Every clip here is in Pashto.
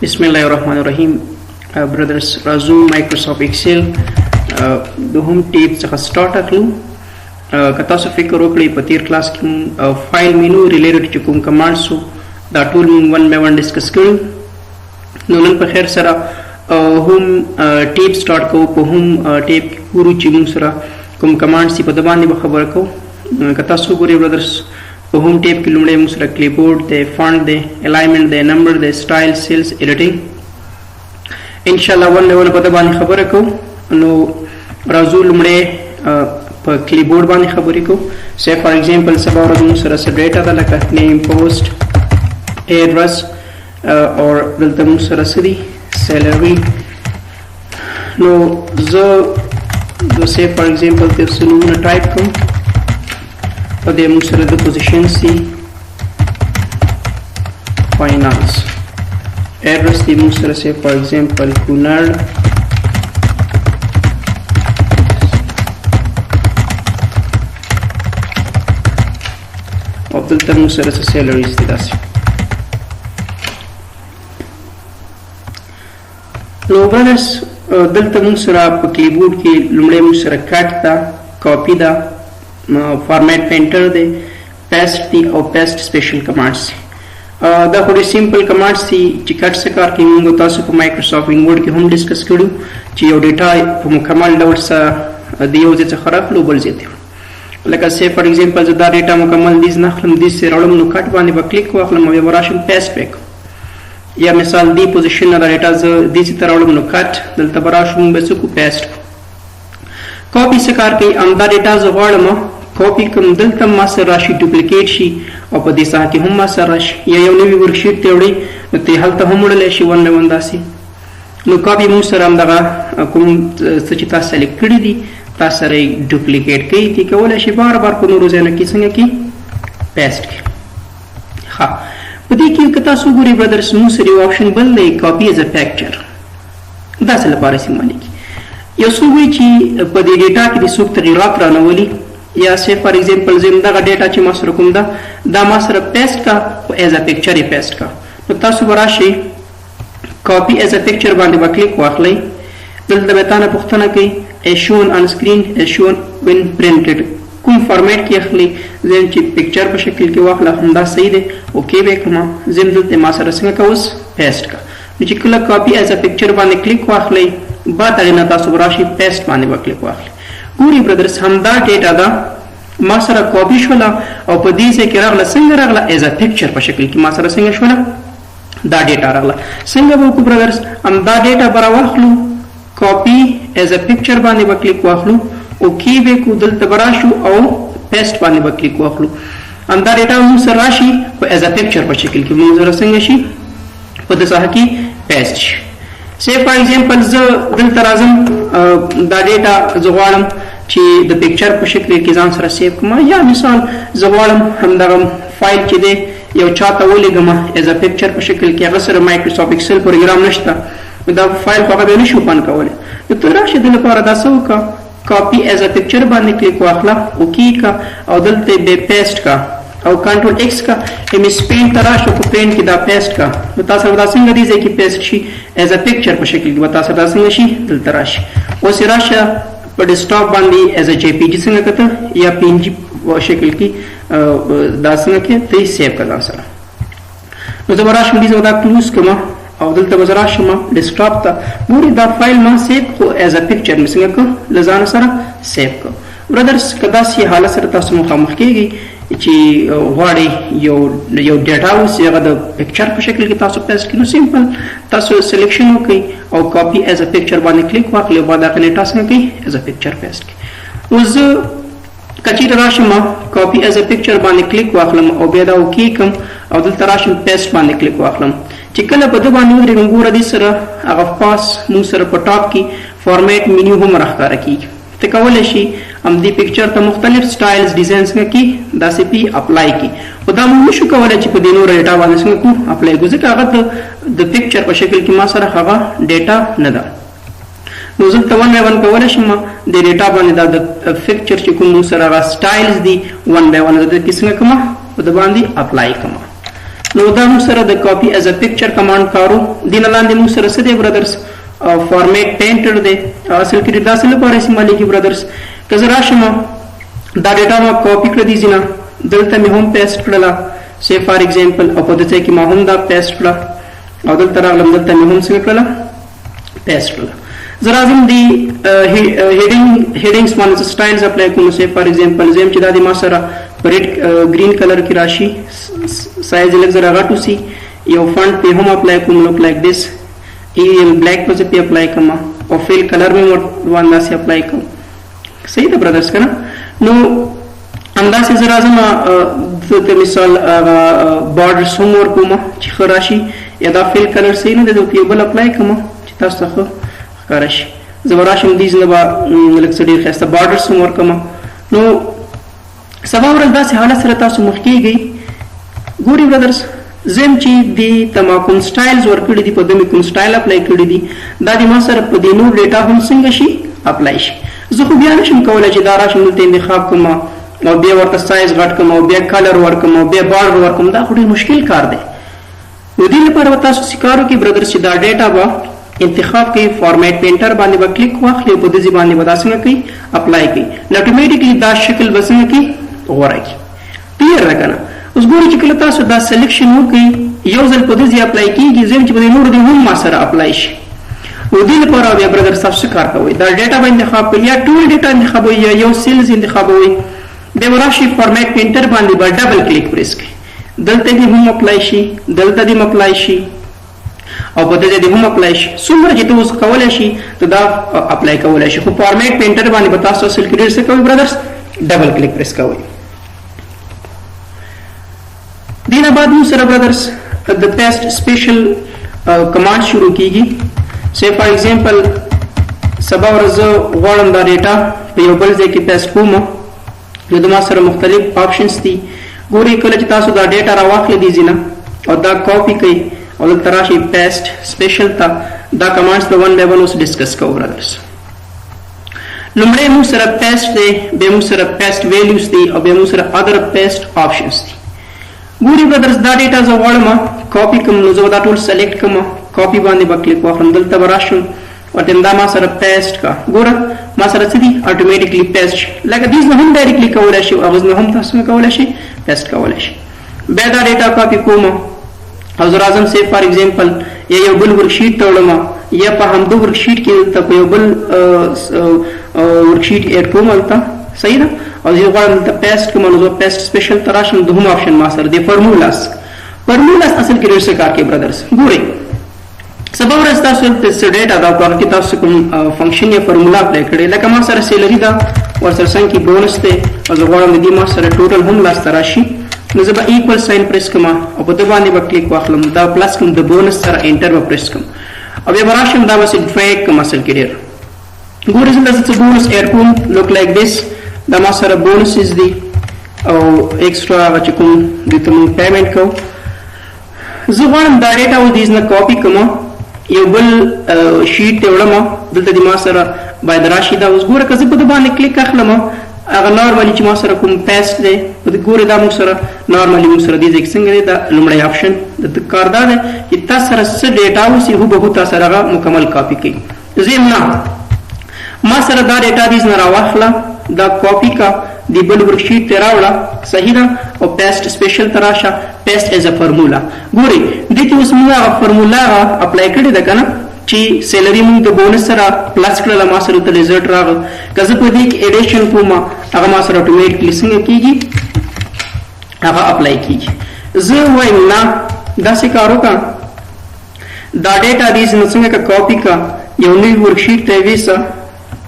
Bismillahirrahmanirrahim. Brothers, Razoo Microsoft Excel د هوم ټیب څخه سٹارټ اخلو. که تاسو فکر وکړئ په تیر کلاس کې فایل مینو ریلیټډ چې کوم کمانډز وو دا ټول موږ ون بای ون ډسکس کړو. نو نن په خیر سره هوم ټیب سٹارټ کوو. په هوم ټیب کې ګورو چې موږ سره کوم کمانډز په د باندې به خبره کوو. که تاسو ګورئ برادرز په هوم ټیب کې لومړی موږ سره کلیپبورډ دی، فونټ دی، الاینمنټ دی، نمبر دی، سټایل، سیلز، ایډیټینګ. ان شاء الله ون له په د باندې خبره کوو. نو راځو لومړی په کلیپبورډ باندې خبرې کوو. سی فار ایگزامپل سبا ورځ موږ سره څه ډیټا ده لکه نیم، پوسټ، ایډرس او دلته موږ سره څه دي سیلري. نو زه سی فار ایگزامپل د څه نومونه ټایپ کوم او د موږ سره د پوزیشن سي فاینانس. ایډرس دی موږ سره سی فار ایگزامپل کونړ. او دلته موږ سره څه سیلریز دي داسې. نو برادرز دلته موږ سره په کیبورډ کې لومړی موږ سره کټ ده، کاپي ده، فارمیټ پینټر دی، پیسټ دی او پیسټ سپیشل کمانډز دي. دا خو ډېر سمپل کمانډز دي چې کټ څه کار کوي. موږ تاسو په مایکروسافټ وینډ کې هم ډسکس کړو چې یو ډیټا په مکمل ډول سره د یو ځای څخه راخلو بل ځای ته. لکه سی فار ایگزامپل زه دا ډیټا مکمل دیز نه اخلم، دیز سره راوړم، نو کټ باندې به کلیک واخلم او بیا به راشم پیسټ بیک. یا مثال دی پوزیشن نه دا ډیټا زه دې ته راوړم نو کټ دلته به راشم به څه کو پیسټ. کاپي څه کار کوي؟ همدا ډیټا زه غواړم کاپي کوم دلته ما سره راشي ډوپلیکیټ شي او په دې ساحه کې هم ما سره راشي. یا یو نوی ورکشیټ ته وړي نو ته هلته هم وړلی شي ون بای ون داسې. نو کاپي موږ سره همدغه کوم څه چې تاسو سلیکټ کړي دي تاسو سره یې ډوپلیکیټ کوي، تی کولی شي بار بار په نورو ځایونو کې څنګه کې پیسټ کړي. ښه په دې کې که تاسو وګورئ برادرز موږ سره یو آپشن بل دی کاپي ایز ا پیکچر. دا څه لپاره استعمالیږي؟ یو څوک وایي چې په دې ډیټا کې د څوک تغیرات رانولي، یا سی فار ایگزامپل زه دغه ډیټا چې ما سره کوم ده دا ما سره پیسټ کا ایز ا پیکچر یې پیسټ کا. نو تاسو به راشئ کاپي ایز ا پیکچر باندې به کلیک واخلئ. دلته به تانه پوښتنه کوي as shown on screen as shown when printed. کوم فارمیټ کې اخلي؟ زم چې پکچر په شکل کې واخله همدا صحیح دی. اوکې به کوم زم دلته ما سره څنګه کوس پیسټ کا. نو چې کله کاپي ایز ا پکچر باندې کلیک واخلئ بعد هغه نه تاسو راشي پیسټ باندې به کلیک واخلئ. ګوري برادرز همدا ډیټا دا ما سره کاپي شوله او په دې ځای کې راغله څنګه راغله ایز ا پکچر په شکل کې ما سره څنګه شوله دا ډیټا راغله. څنګه به وکړو برادرز؟ همدا ډیټا به راواخلو کاپي ایز ا پکچر باندې به کلیک واخلو، اوکې به کو دلته به راشو او پیسټ باندې به کلیک واخلو. همدا ډیټا موږ سره راشي په ایز ا پکچر په شکل کې موږ سره څنګه شي په دې ساحه کې پیسټ شي. سی فار ایگزامپل زه دلته راځم دا ډیټا زه غواړم چې د پکچر په شکل کې ځان سره سیو کړم، یا مثال زه غواړم همدغه فایل چې دی یو چاته ولیږم ایز ا پکچر په شکل کې، هغه سره مایکروسافټ ایکسل پروګرام نشته دا فایل خو هغه به نشي اوپن کولی. نو ته راشې د لپاره دا څه وکړه کاپي ایز ا پکچر باندې کلیک واخله، اوکې کا او دلته به پیسټ کا او کنټرول ایکس کا ایم اس پینټ ته راشه په پینټ کې دا پیسټ کا. نو تاسو دا څنګه دې ځای کې پیسټ شي ایز ا پکچر په شکل کې به تاسو دا څنګه شي دلته راشي. اوس یې راشه په ډیسکټاپ باندې ایز ا جی پی جي څنګه کته یا پی ان جي په شکل کې دا څنګه کې ته سیو کړه سره. نو زه به راشم دې دا کلوز کوم او دلته به زه راشم ډیسکټاپ ته. ګورئ دا فایل ما سیو خو ایز ا پکچر مې څنګه کړو له ځانه سره سیو کړو. برادرز که داسې حالت سره تاسو مخامخ کیږئ چې غواړئ یو ډیټا اوسي هغه د پکچر په شکل کې تاسو پیسټ کړئ، نو سمپل تاسو سلیکشن وکړئ او کاپي ایز ا پکچر باندې کلیک واخلئ او بعد هغه ډیټا څنګه کړئ ایز ا پکچر پیسټ کړئ. اوس زه که چیرې راشم کاپي ایز ا پکچر باندې کلیک واخلم او بیا دا اوکې کړم او دلته راشم پیسټ باندې کلیک واخلم. چې کله په ده باندې ودرېږم ګوره دې سره هغه پاس موږ سره په ټاپ کې فارمیټ مینیو هم راښکاره کېږي. ته کولی شي همدې پکچر ته مختلف سټایلز ډیزاین څنګه کړي داسې پې اپلای کړي. خو دا موږ نشو کولی چې په دې نوره ډیټا باندې څنګه کړو اپلای کړو ځکه هغه د پکچر په شکل کې ما سره هغه ډیټا نه ده. نو زه ته ون بای ون کولی شم د ډیټا باندې دا د پکچر چې کوم موږ سره هغه سټایلز دي ون بای ون د کې څنګه کړم په د باندې اپلای کړم. نو دا موږ سره د کاپي از ا پکچر کمانډ کارو دین لاندې موږ سره څه دی برادرز فارمیټ پینټر دی اصل کې دا څه لپاره استعمالي کی برادرز که زه راشم دا ډیټا ما کاپي کړی دي ځینه دلته مې هم پیسټ کړله سی فار ایگزامپل او په دې ځای کې ما هم دا پیسټ کړه او دلته راغلم دلته مې هم څه کړله پیسټ کړله زه راځم دی هیډینګز باندې سټایلز اپلای کوم سی فار ایگزامپل زم چې دا د ما سره په ریډ گرین کلر کې راشي سایز لږ زره غټ وسی یو فونټ په هم اپلای کوم لوک لایک دیس ایریل بلیک په اپلای کوم او فیل کلر مې ورته سي اپلای کوم صحیح ده برادرز کنه نو انداسې زه راځم د مثال بارډر هم ورکوم چې ښه راشي یا دا فیل کلر صحیح نه دی زه یو بل اپلای کوم چې تاسو ته ښه ښکاره شي زه به راشم دې ځینې به لږ څه ډېر ښایسته بارډرز هم ورکوم نو سبا ورځ داسې حالت سره تاسو مخ کېږئ ګورئ برادرز زم چې دې ته ما کوم سټایلز ورکړي دي په دې مې کوم سټایل اپلای کړي دي دا د ما سره په دې نور ډیټا هم څنګه شي اپلای شي زه خو بیا نشم کولی چې دا راشم دلته انتخاب کوم او بیا ورته سایز غټ کوم او بیا کلر ورکوم او بیا بارډر ورکوم دا خو ډېر مشکل کار دی نو دې لپاره به تاسو څه کار وکړئ برادرز چې دا ډیټا به انتخاب کوي فارمیټ پینټر باندې به کلیک واخلي او په دې باندې به دا څنګه کوي اپلای کوي نو اټومیټیکلی دا شکل به څنګه کوي غوره کوي کلیر ده که نه اوس ګورئ چې کله تاسو دا سلیکشن وکړئ یو ځل په دې ځای اپلای کېږي زم چې په دې نورو دې هم ما سره اپلای شي نو دې لپاره بیا برادر تاسو څه کار کوئ دا ډیټا به انتخاب کوئ یا ټول ډیټا انتخابوئ یا یو سیلز انتخابوئ بیا به راشئ فارمیټ پینټر باندې به ډبل کلیک پریس کړئ دلته دې هم اپلای شي دلته دې هم اپلای شي او په دې دې هم اپلای شي څومره چې تاسو کولای شي ته دا اپلای کولای شي خو فارمیټ پینټر باندې به تاسو اصل کې ډېر څه کوئ برادرز ډبل کلیک پریس کوئ دینه بعد موږ سره برادرز د پیسټ سپیشل کمانډ شروع کیږي سی فار ایگزامپل سبا ورځ غواړم دا ډیټا په یو بل ځای کې پیسټ کوم نو د ما سره مختلف آپشنز دي ګورئ کله چې تاسو دا ډیټا راواخلئ دي ځینه او دا کاپي کړئ او دلته راشئ پیسټ سپیشل ته دا کمانډز به ون بای ون اوس ډسکس کوو برادرز لومړی موږ سره پیسټ دی بیا موږ سره پیسټ ویلیوز دي او بیا موږ سره ادر پیسټ آپشنز دي ګورئ برادرز دا ډیټا زه غواړم کاپي کوم نو زه به دا ټول سلیکټ کوم کاپي باندې به کلیک واخلم دلته به راشم ورته دا ما سره پیسټ کا ګوره ما سره څه دي اټومیټیکلی پیسټ لکه دیز نه هم ډایرکټلی کولی شي او نه هم تاسو کولی شي پیسټ کولی شي بیا دا ډیټا کاپي کوم او زه راځم سی فار ایگزامپل یا یو بل ورکشیټ ته وړم یا په همدو ورکشیټ کې دلته په یو بل ورکشیټ ایډ کوم هلته صحیح ده او زه غواړم دلته پیسټ کوم نو زه پیسټ سپیشل ته راشم دوهم آپشن ما سره دی فارمولاز اصل کې ډېر څه کار کوي برادرز ګورئ سبا ورځ تاسو ته څه ډیټا دا په کې تاسو کوم فنکشن یا فارمولا اپلای کړئ لکه ما سره سیلري ده ورسره څنګه کې بونس دی او زه غواړم د دې ما سره ټوټل هم لاسته راشي نو زه به ایکول ساین پریس کوم او په دې باندې به کلیک واخلم دا پلس کوم د بونس سره انټر به پریس کوم او بیا به راشم دا به ډریګ کوم اصل کې ډېر ګورئ زه دلته څه بونس ایډ کوم لوک لایک دیس دا ما سره بونسز دي او ایکسټرا هغه چې کوم دې ته موږ پیمنټ کوو زه غواړم دا ډیټا اوس دې نه کاپي کوم یو بل شیټ ته وړم دلته دې ما سره باید راشي دا اوس ګوره که زه په دې باندې کلیک اخلم هغه نارملي چې ما سره کوم پیسټ دی په دې ګورې دا موږ سره نارملي موږ سره دې ځای کې څنګه دی دا لومړی آپشن د کار دا دی چې تاسو سره څه ډیټا اوسي هوبهو تاسو سره هغه مکمل کاپي کوي زه نه ما سره دا ډیټا بیز نه راواخله دا کاپي کا دی بل ورکشیټ ته راوړه صحیح ده او پیسټ سپیشل ته راشه پیسټ ایز ا فارمولا ګورئ دې کې اوس موږ هغه فارمولا اپلای کړې ده که نه چې سیلري موږ د بونس سره پلس کړله ما سره ته ریزلټ راغله که زه په دې کې ایډیشن کوم هغه ما سره اټومیټیکلی څنګه کېږي هغه اپلای کېږي زه وایم نه داسې کار وکړه دا ډیټا دې نه څنګه که کاپي کا یو نوي ورکشیټ ته یې ویسه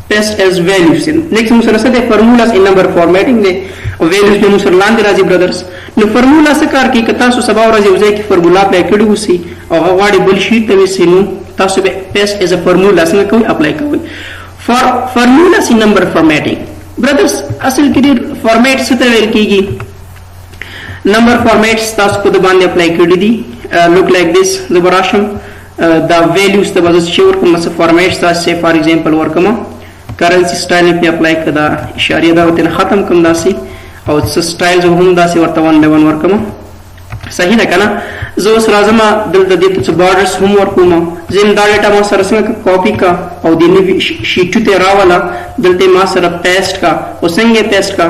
paste as values next موږ سره څه دی formulas in number formatting دی او values به موږ سره لاندې راځي brothers نو formula څه کار کوي که تاسو سبا ورځ یو ځای کې formula اپلای کړي اوسي او هغه غواړي بل شیټ ته ویسي نو تاسو به paste as a formula څنګه کوئ اپلای کوئ formulas in number formatting brothers اصل کې ډېر فارمیټ څه ته ویل کېږي نمبر فارمیټس تاسو په دې باندې اپلای کړي دي look like this زه به راشم دا values ته به زه چې ورکوم څه فارمیټس تاسو فار ایگزامپل ورکوم currency style पे apply कदा इशारिया दा वतन ख़त्म कम दासी और स स्टाइल्स हम दासी वर्तमान लेवन वर्कम صحیح ده کنه. زه اوس راځم دلته دې ته څه بارډرز هم ورکوم. زم دا ډیټا ما سره څنګه کاپی کا او د نوي شیټ ته راولا دلته ما سره پیسټ کا او څنګه پیسټ کا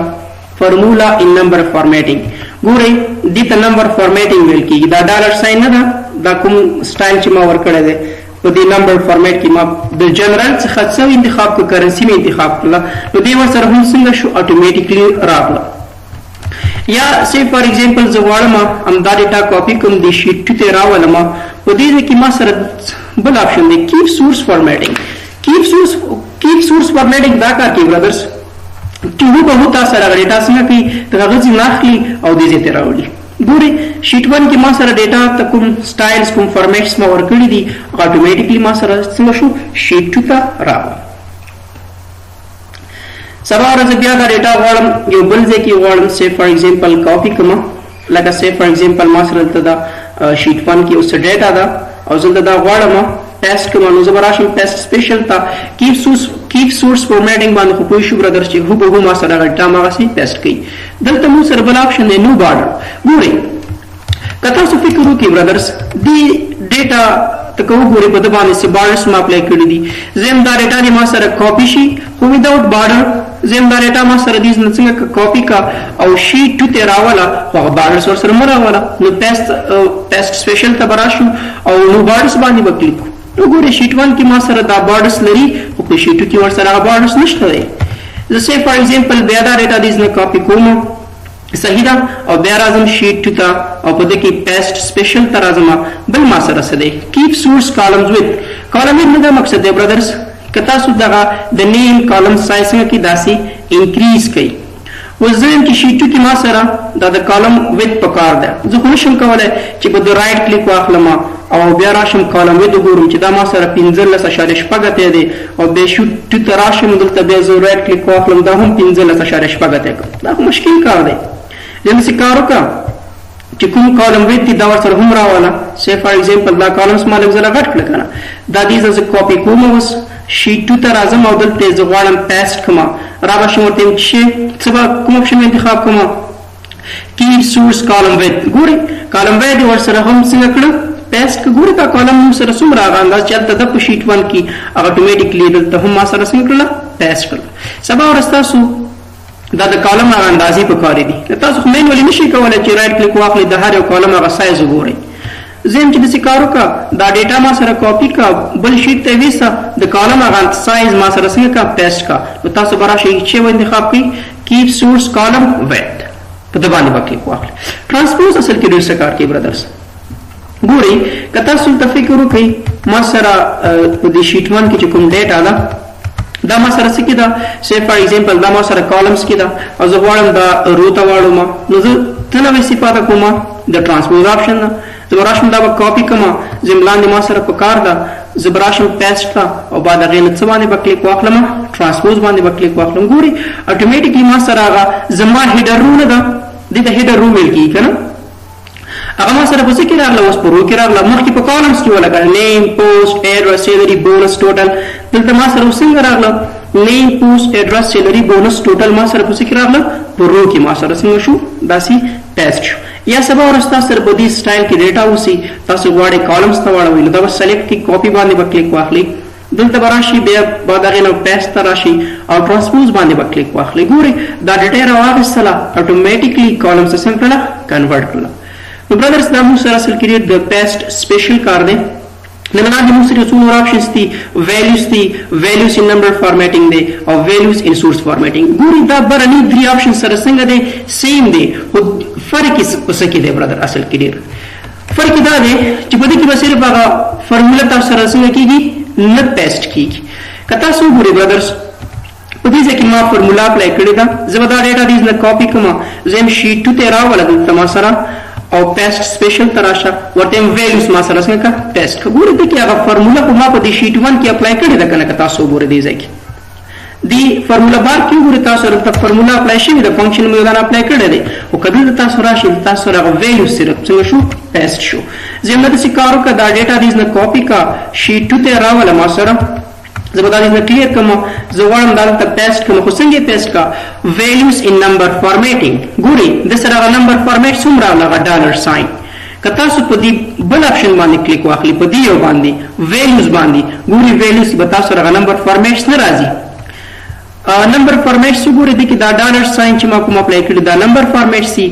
فارمولا ان نمبر فارمیټینګ. ګورئ دې ته نمبر فارمیټینګ ویل کیږي. دا ډالر ساين نه ده، دا کوم سټایل چې ما ورکړی دی په دې نمبر فارمیټ کې ما د جنرال څخه څه انتخاب کړ، کرنسی مې انتخاب کړل، نو دې ور سره هم څنګه شو اتوماتیکلی راغله. یا سی فار ایگزامپل زه غواړم همدا ډیټا کاپی کوم د شیټ ته راولم، په دې کې ما سره بل آپشن دی کیپ سورس فارمیټینګ. کیپ سورس فارمیټینګ دا کار کوي برادرز چې هو تاسو سره ډیټا څنګه کوي هغه ځین اخلي او دې ته راوړي. ګوري شیټ 1 کې ما سره ډیټا ته کوم سټایلز کوم فارمیټس ما ورکړي دي اتوماتیکلی ما سره څنګه شو شیټ 2 ته راوړي. سبا ورځ بیا دا ډیټا غواړم یو بل ځای کې غواړم سی فار ایگزامپل کاپی کوم، لکه سی فار ایگزامپل ما سره دلته دا شیټ 1 کې اوس ډیټا ده او زه دا غواړم پیسټ کوم، نو زه به راشم پیسټ سپیشل ته کیپ سورس فارمیټینګ باندې خو پوه شو برادر چې هو ما سره ډیټا ماغسي پیسټ کوي. دلته مو سره بل آپشن دی نو بارډر. ګورئ که تاسو فکر وکړئ برادرز دې ډیټا ته کو ګورئ په د باندې سي بارډرز ما اپلای کړی دي. زم دا ډیټا دې ما سره کاپی شي خو وداوت بارډر. زم دا ډیټا ما سره دې څنګه کاپی کا او شیټ 2 ته راولا خو بارډرز ور سره مراولا، نو پیسټ سپیشل ته براشو او نو بارډرز باندې وکړو. نو ګورئ شیټ 1 کې ما سره دا بارډرز لري او په شیټ 2 کې ور سره بارډرز نشته دی. زه سی فار ایگزامپل بیا دا ډیټا دې نه کاپی کوم، صحیح ده، او بیا راځم شیټ 2 ته او په دې کې پیسټ سپیشل ته راځم. بل ما سره څه دی کیپ سورس کالمز وذ کالم نه دا مقصد دی برادرز که تاسو دغه د نیم کالم سایز کې داسي انکریز کړئ. وزن کې شیټ 2 کې ما سره دا د کالم وذ پکار ده. زه خو نشم کولای چې په د رائټ کلیک واخلم او بیا راشم کالم وذ وګورم چې دا ما سره 15.8 دی او به شیټ 2 ته راشم دلته بیا زه رائټ کلیک واخلم دا هم 15.8 دا مشکل کار دی. لکه څه کار وکړه چې کوم کالم ویت دا ور سره هم راواله سی فار ایگزامپل دا کالمز ما لږ زره غټ کړل کنه دا دې زه کاپی کوم اوس شیټ 2 ته راځم او دلته زه غواړم پیسټ کوم را به شم ورته چې څه کوم آپشن انتخاب کوم کیپ سورس کالم ویت. ګوري کالم ویت ور سره هم څنګه کړو پیسټ ګوري دا کالم سره څومره راغاندا چې تل د شیټ 1 کې اتوماتیکلی دلته هم ما سره څنګه کړل پیسټ کړل. سبا ورستاسو دا د کالم هغه اندازې په کار دي. تاسو خو مینولی نشئ کولای چې رائټ کلیک واخلئ د هر یو کالم هغه سایز وګورئ. زم چې داسې کار وکړه دا ډیټا ما سره کاپی کا بل شیټ ته ویسه د کالم هغه سایز ما سره څنګه کا پیسټ کا، نو تاسو به راشئ چې و انتخاب کړئ کیپ سورس کالم ویت په د باندې به کلیک واخلئ. ټرانسپوز اصل کې ډېر څه کار کوي برادرز. ګورئ که تاسو ته فکر وکړئ ما سره په دې شیټ 1 کې چې کوم ډیټا ده دا ما سره څه کې ده سی فار ایگزامپل دا ما سره کالمز کې ده او زه غواړم دا رو ته واړم، نو زه ته نوې استفاده کوم د ټرانسپوز آپشن نه. زه به راشم دا به کاپی کوم زم لاندې ما سره په کار ده زه به راشم پیسټ ته او بعد هغې نه څه باندې به کلیک واخلم ټرانسپوز باندې به کلیک واخلم. ګوري اتوماتیکلی ما سره هغه زما هیډر رو نه ده دې ته هیډر رو ویل کېږي که نه هغه ما سره په څه کې راغله اوس په رو کې راغله مخکې په کالمز کې ولګه نیم پوسټ ایډرس سیلري بونس ټوټل دلته ما سره اوس څنګه راغله نیم پوسټ ایډرس سیلري بونس ټوټل ما سره په څه کې راغله په رو کې ما سره څنګه شو داسې پیسټ شو. یا سبا ورځ تاسو سره په دې سټایل کې ډیټا اوسي تاسو غواړئ کالمز ته واړوئ نو دا به سلیکټ کې کاپی باندې به کلیک واخلئ دلته به راشي بیا بعد هغې نه پیسټ ته راشي او ټرانسپوز باندې به کلیک واخلئ. ګورئ دا ډیټا یې راواخیستله اتوماتیکلی کالمز ته څنګه کړله کنورټ کړله. نو برادرز دا موږ سره اصل کې د پیسټ سپیشل کار دی. نن باندې موږ سره څو نور آپشنز دي ویلیوز ان نمبر فارمیټینګ دی او ویلیوز ان سورس فارمیټینګ. ګورئ دا برني درې آپشن سره څنګه دی سیم دی خو فرق یې څه کې دی برادر اصل کې ډېر فرق دا دی چې په دې کې به صرف هغه فارموله تاسو سره څنګه کېږي نه پیسټ کېږي. که تاسو وګورئ برادرز په دې ځای کې ما فارموله اپلای کړې ده زه به دا ډیټا دې نه کاپی کوم زه هم شیټ 2 ته راوله دلته ما سره او پیسټ سپیشل ته راشه ورته ویلیوز ما سره څنګه پیسټ ګورئ دې کې هغه فارموله په ما په دې شیټ 1 کې اپلای کړې ده که نه که تاسو وګورئ دې ځای کې دی فارمولا بار کې وګورئ تاسو ته فارمولا اپلای شوې ده فنکشن مې ودان اپلای کړی دی او که دلته تاسو راشئ تاسو سره هغه ویلیوز صرف څنګه شو پیسټ شو. زه هم داسې کار وکړه دا ډیټا دې نه کاپی کا شیټ 2 ته راوله ما سره زه به دا دې نه کلیر کوم زه غواړم دا دلته پیسټ کړم خو څنګه پیسټ کا ویلیوز ان نمبر فارمیټینګ. ګورئ د سره هغه نمبر فارمیټ څومره راغله هغه ډالر ساین که تاسو په دې بل اپشن باندې کلیک واخلي په دې یو باندې ویلیوز باندې ګوري ویلیوز به تاسو رغه نمبر فارمیټس نه راځي نمبر فارمیټس وګورئ د کې دا ډالر ساين چې ما کوم اپلای کړی دا نمبر فارمیټ سي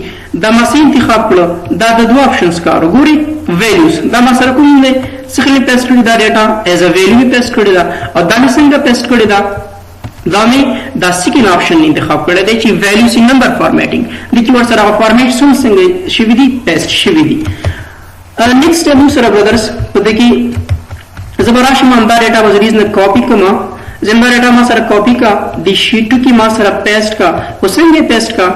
دا ما سي انتخاب کړو دا د دوه اپشنز کارو ګوري ویلیوز دا ما سره کوم دی څخه پیسټ کړی دا ډیټا ایز ا ویلیو پیسټ کړی دا او دا نه څنګه پیسټ کړی دا مې دا سیکنډ اپشن انتخاب کړی دی چې ویلیوز ان نمبر فارمیټینګ د کې ور سره فارمیټ څنګه شوی دی پیسټ شوی دی نیکسټ موږ سره برادرز په دې کې زبراشم دا ډیټا وزریز نه کاپی کوم زنده ډیټا ما سره کاپی کا د شیټ 2 کې ما سره پیسټ کا وسنګ پیسټ کا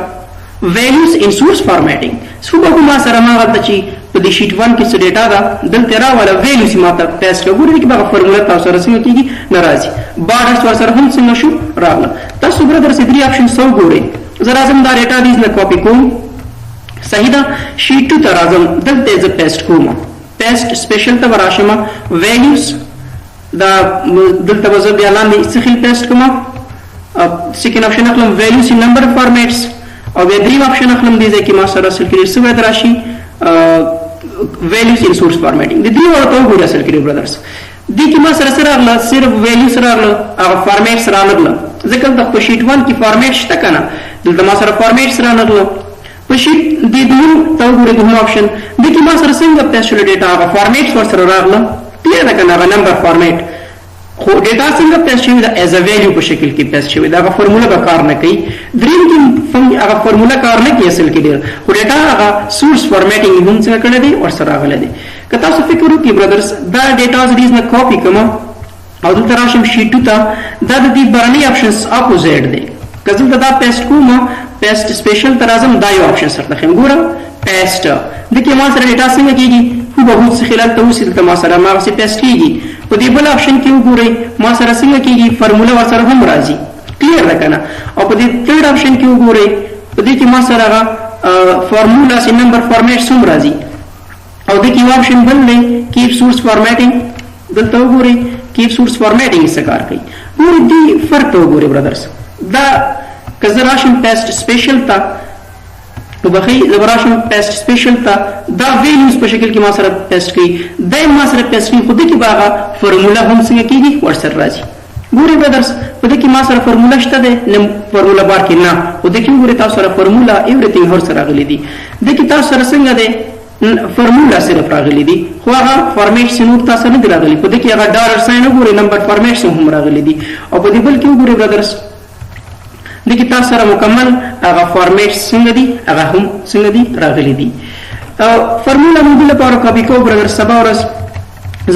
ویلیوز ان سورس فارمیټینګ سو به ما سره ما غلطه چې په دې شیټ 1 کې څه ډیټا ده دلته را ولا ویلیوز ما ته پیسټ کا ګورئ کې به فارمولا تاسو سره څنګه کیږي ناراضي بارډرز ور سره هم څنګه شو راغله تاسو برادر سي درې اپشن سو ګورئ زرا زم دا ډیټا دیز نه کاپی کوم صحیح ده شیټ 2 ته راځم دلته ز پیسټ کوم پیسټ سپیشل ته وراشم ویلیوز دا دلته وزه بیا لاندې څه خل پیسټ کوم سیکنډ اپشن اخلم ویلیوز ان نمبر فارمیټس او بیا دریم اپشن اخلم دې ځکه ما سره اصل کې څه وای راشي ویلیوز ان سورس فارمیټینګ د دې ورته وګورئ اصل کې برادرز دې کې ما سره راغله صرف ویلیوز راغله هغه فارمیټس راغله ځکه د په شیټ 1 کې فارمیټ شته کنه دلته ما سره فارمیټس راغله په شیټ دې دوه ته وګورئ کوم اپشن دې کې ما سره څنګه پیسټ ډیټا هغه فارمیټس ور سره راغله کلیئر ده کنه هغه نمبر فارمیټ خو ډیټا څنګه پیسټ شوی دا ایز ا ویلیو په شکل کې پیسټ شوی دا فارمولا به کار نه کوي دریم کې هغه فارمولا کار نه کوي اصل کې ډیر خو ډیټا هغه سورس فارمیټینګ هم څنګه کړی دی او سره راغلی دی که تاسو فکر وکړئ برادرز دا ډیټا زریز نه کاپی کوم او دلته راشم شیټ 2 ته دا د دې برانی اپشنز اپوزیټ دی که زه دا پیسټ کوم پیسټ سپیشل تر اعظم دا یو اپشن سره خیم ګورم پیسټ د کې ما سره ډیټا څنګه کیږي خو به هیڅ خلل ته وسیل ته ما سره ما سره پیسټ کیږي په دې بل اپشن کې وګورئ ما سره څنګه کیږي فارمولا ور سره هم راځي کلیئر ده کنه او په دې تھرد اپشن کې وګورئ په دې کې ما سره هغه فارمولا سي نمبر فارمیټ هم راځي او د کې یو اپشن بل دی کیپ سورس فارمیټینګ دلته وګورئ کیپ سورس فارمیټینګ څه کار کوي ګورئ دې فرق ته وګورئ برادرز دا کزه راشم پیسټ سپیشل تا نو بخي زبراشم پیسټ سپیشل تا دا ویلیوز په شکل کې ما سره پیسټ کړي دا ما سره پیسټ کړي خو د کې باغه فارمولا هم څنګه کیږي ورسره راځي ګورئ برادرز په دې کې ما سره فارمولا شته ده فارمولا بار کې نه او د کې ګورئ تاسو سره فارمولا ایوریثینګ هر سره راغلي دي د کې تاسو سره څنګه ده فارمولا صرف راغلي دي خو هغه فارمیټ سنور تاسو نه راغلي په دې کې هغه ډالر ساين وګورئ نمبر فارمیټ هم راغلي دي او په دې بل کې وګورئ برادرز دغه تاسو سره مکمل هغه فارمیټ څنګه دي هغه هم څنګه دي راغلي دي فارمولا موږ لپاره کاپی کوو برادر سبا ورځ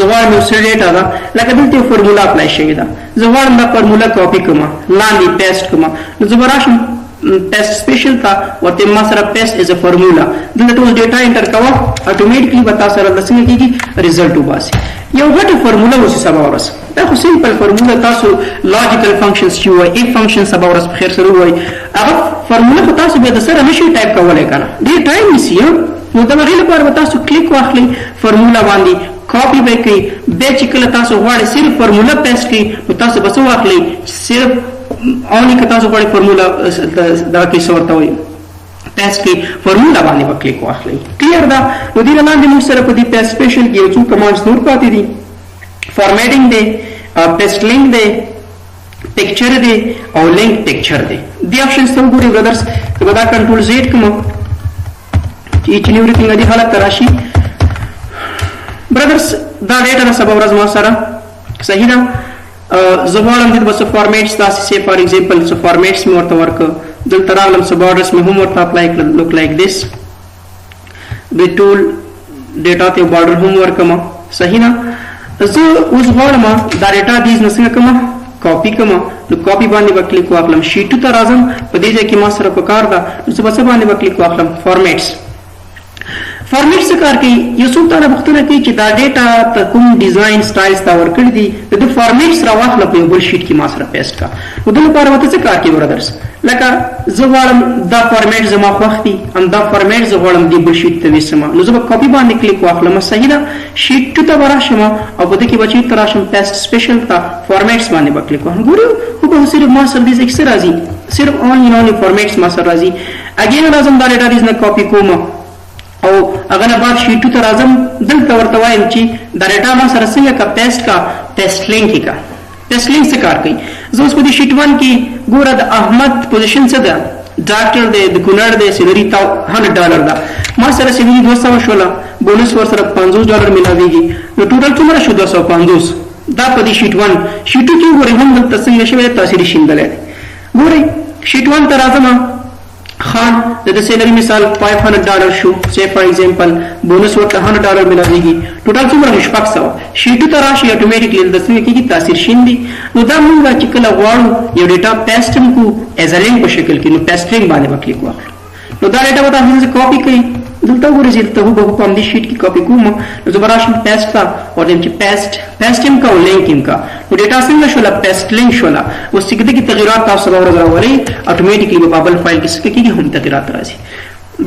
زوال مو سره ډیټا دا لکه دلته فارمولا اپلای شوی دا زوال دا فارمولا کاپی کوم لاندې پیسټ کوم نو زبراشم پیسټ سپیشل تا ورته ما سره پیسټ از ا فارمولا دلته ټول ډیټا انټر کوم اتوماتیکلی به تاسو سره څنګه کیږي ریزلټ وباسي یو غټه فارمولا وسی سبا ورځ دا خو سمپل فارمولا تاسو لاجیکل فنکشنز چې وای اف فنکشن سبا ورځ په خیر سره وای هغه فارمولا خو تاسو به د سره نشي ټایپ کولای کنه ډیر ټایم نیسي نو دا غیر لپاره تاسو کلیک واخلئ فارمولا باندې کاپی وکړئ به چې کله تاسو غواړئ صرف فارمولا پیسټ کړئ نو تاسو بس واخلئ صرف اونلی که تاسو غواړئ فارمولا دا کې څه ورته وایي پیسټ کې فارمولا باندې به کلیک واخلئ کلیئر ده نو دې لاندې موږ سره په دې پیسټ سپیشل کې یو څو کمانډز نور پاتې دي فارمیټینګ دی پیسټ لینک دی پکچر دی او لینک پکچر دی دې آپشنز ته وګورئ برادرز که به دا کنټرول زیډ کوم چې ایچ اینڈ ایوریثینګ دې حالت ته راشي برادرز دا ډیټا نه سبا ورځ ما سره صحیح ده زه غواړم دې بس فارمیټس تاسو سي فار ایگزامپل څه فارمیټس مې ورته ورکړ دلته راغلم څه بارډرز مې هم ورته اپلای کړل لوک لایک دیس د ټول ډیټا ته بارډر هم ورکم صحیح نه زه اوس غواړم دا ډیټا دیز نه څنګه کوم کاپی کوم نو کاپی باندې به کلیک واخلم شیټ ته راځم په دې ځای کې ما سره پکار ده نو څه باندې به کلیک واخلم فارمیټس فارمیټ څه کار کوي یو څوک تا نه پوښتنه کوي چې دا ډیټا ته کوم ډیزاین سټایلز تا ورکړي دي د فارمیټس راواخله په یو بل شیټ کې ما سره پیسټ کا نو د لپاره وته څه کار کوي برادرز لکه زه غواړم دا فارمیټ زما خوښ دي ام دا فارمیټ زه غواړم د بل شیټ ته وسم نو زه به کاپی باندې کلیک واخلم صحیح ده شیټ ته وراشم او په دې کې بچی تر راشم پیسټ سپیشل تا فارمیټس باندې به کلیک واخلم ګورو خو به صرف ما سره دې څه راځي صرف اونلی فارمیټس ما سره راځي اګین راځم دا ډیټا دې نه کاپی کوم او هغه نه بعد شیټو ته راځم دلته ورته وایم چې دا ډیټا ما سره څنګه کا پیسټ لینک کا پیسټ لینک څه کار کوي. زه اوس په دې شیټ 1 کې ګوره د احمد پوزیشن څه ده، ډاکټر دی، د کونړ دی، سیلري $100 ده. ما سره سیلري 200 شوله، بونس ور سره $50 ملاویږي، نو ټوټل څومره شو؟ 250. دا په دې شیټ 1 شیټ 2 کې ګورئ هم دلته څنګه شوی تاثیر شیندلې. ګورئ شیټ 1 ته راځم، خان د سیلري مثال $500 شو، say for example بونس ورته $100 ملاویږي، ټوټل څومره 600. شیټ ته راشي اتوماتیکلی د څه کېږي تاثیر شیندي. نو دا موږ چې کله غواړو یو ډیټا پیسټ کو ایز ا لینک په شکل کې، نو پیسټ لینک باندې وکلیک واخلو. نو دا ډیټا به تاسو کاپی کړئ، دلته ورځي ته هو په دې شیټ کې کاپی کوم، نو زه براشم پیسټ کا او دیم چې پیسټ هم کا او لینک هم کا. نو ډیټا څنګه شولا؟ پیسټ لینک شولا. اوس چې دغه تغیرات تاسو راوړئ اتوماتیکلی په بابل فایل کې څه کېږي هم تغیرات راځي.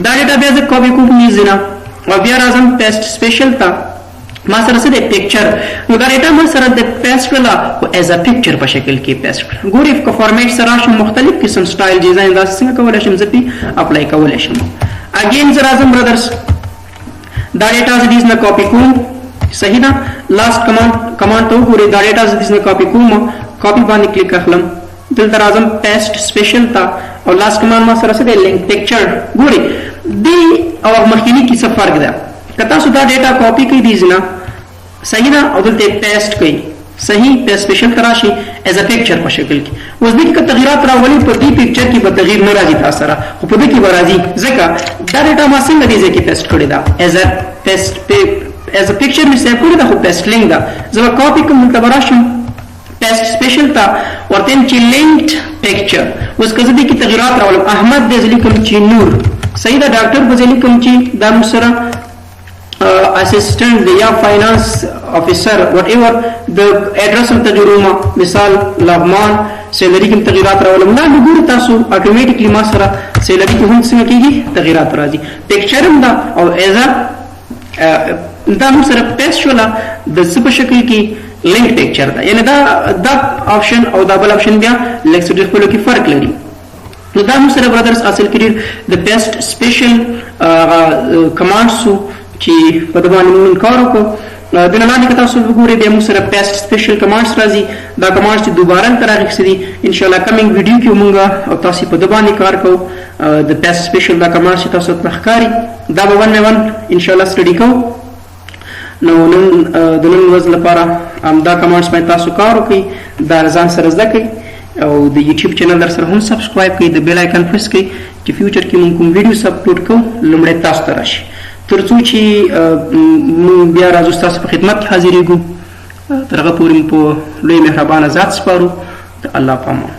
دا ډیټا بیا زه کاپی کوم نه او بیا راځم پیسټ سپیشل ته، ما سره څه د پکچر، نو دا ډیټا ما سره د پیسټ ولا او ایز ا پکچر په شکل کې پیسټ. ګورئ په فارمیټ سره شم مختلف قسم سټایل ډیزاین دا څنګه کولای شم زه پی اپلای کولای شم. اگین زه راځم برادرز دا ډیټا زه دې نه کاپی کوم، صحیح ده. لاست کمانډ ته وګورئ، دا ډیټا زه دې نه کاپی کوم، کاپی باندې کلیک کړم، دلته راځم پیسټ سپیشل ته او لاست کمانډ ما سره څه دی؟ لینک پکچر. ګورئ دی او مخکینی کې څه فرق ده. که تاسو دا ډیټا کاپی کړئ دې نه صحیح ده او دلته پیسټ کړئ، صحیح پیسټ سپیشل تراشي ایز ا پکچر په شکل کې. اوس دې کې تغیرات راولي، په دې پکچر کې به تغیر نه راځي تاسو سره، خو په دې کې به راځي ځکه دا ډیټا ما څنګه دې کې پیسټ کړی دا ایز ا پکچر مې سیو کړی دا، خو پیسټ لینک دا زه کاپی کوم دلته براشم پیسټ سپیشل ته ورته چې لینکډ پکچر. اوس که زه دې کې تغیرات راولم، احمد دې لیکم چې نور، صحیح ده، ډاکټر به لیکم چې دا سره اسسټنټ دی یا فاینانس افیسر وات ایور، د ایډرس هم تجربه مثال لغمان، سیلری کې تغیرات راولم. نه وګورئ تاسو اتوماتیکلی ما سره سیلری کې هم څنګه کېږي تغیرات راځي. پکچر هم دا او ایز دا هم سره پیسټ شولا د څه په شکل کې لینک پکچر ده، یعنی دا آپشن او دا بل آپشن بیا لیکس ډیر خپل کې فرق لري. نو دا هم سره برادرز اصل کې د پیسټ سپیشل کمانډز چې په د باندې موږ کار وکړو. د نه لاندې که تاسو وګورئ بیا موږ سره پیسټ سپیشل کمانډز راځي. دا کمانډز چې دوباره تر راغښتي دي ان شاء الله کمینګ ویډیو کې موږ او تاسو په د باندې کار کوو. د پیسټ سپیشل دا کمانډز چې تاسو ته ښکاري دا به ون ان شاء الله سټډي کوو. نو نن د نن ورځ لپاره دا کمانډز باندې تاسو کار وکړئ، دا ځان سره زده کړئ او د یوټیوب چینل در سره هم سبسکرایب کړئ، د بیل آیکن پریس کړئ چې فیوچر کې موږ کوم ویډیوز اپلوډ کوو لومړی تاسو ته راشي، ترڅو چې موږ بیا راځو ستاسو په خدمت کې حاضرېږو. تر هغه پورې مو په لوی مهربانه ذات سپارو. د الله په امان.